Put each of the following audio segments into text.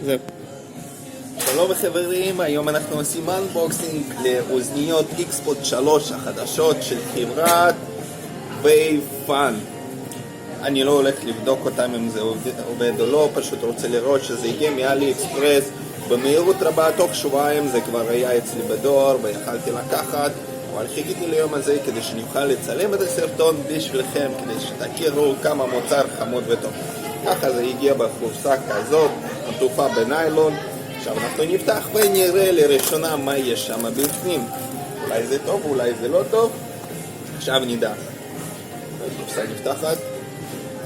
זהו. שלום חברים, היום אנחנו עושים אנבוקסינג לאוזניות איקספוד 3 החדשות של חברת וייפן. אני לא הולך לבדוק אותם אם זה עובד או לא, פשוט רוצה לראות שזה הגיע מאלי אקספרס במהירות רבה. תוך שבועיים זה כבר היה אצלי בדואר ויכלתי לקחת, אבל חיכיתי ליום הזה כדי שאני אוכל לצלם את הסרטון בשבילכם, כדי שתכירו כמה מוצר חמוד וטוב. ככה זה הגיע בקופסה כזאת, עטופה בניילון. עכשיו אנחנו נפתח ונראה לראשונה מה יש שם בפנים. אולי זה טוב, אולי זה לא טוב. עכשיו נדע. הקופסה נפתחת,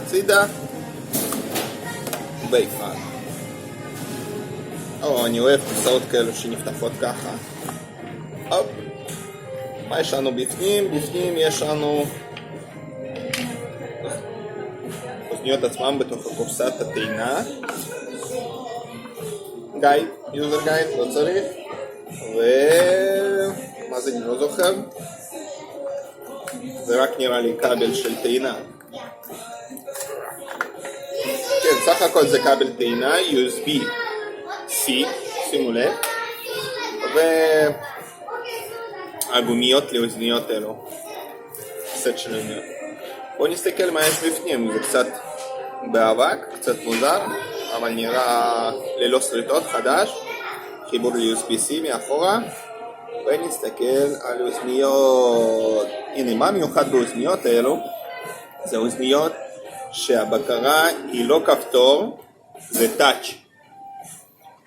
הצידה, וייפן. אני אוהב קופסאות כאלו שנפתחות ככה. הופ. מה יש לנו בפנים? בפנים יש לנו אוזניות עצמם בתוך קופסת הטעינה. גייד, יוזר גייד, לא צריך. מה זה, אני לא זוכר. זה רק נראה לי כבל של טעינה. כן, סך הכל זה כבל טעינה, USB-C, שימו לב. והגומיות לאוזניות אלו. סט של אוזניות. בואו נסתכל מה יש בפנים, זה קצת באבק, קצת מוזר, אבל נראה ללא שריטות, חדש. חיבור ל-USB-C מאחורה. ונסתכל על אוזניות. הנה, מה מיוחד באוזניות האלו? זה אוזניות שהבקרה היא לא כפתור, זה טאץ'.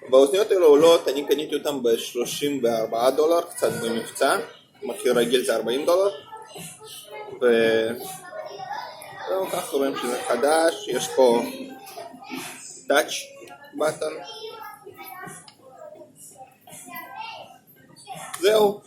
באוזניות האלו עולות, אני קניתי אותם $34, קצת במבצע. מחיר רגיל זה $40. וזהו, ככה רואים שזה חדש. יש פה טאץ' בטן. זהו,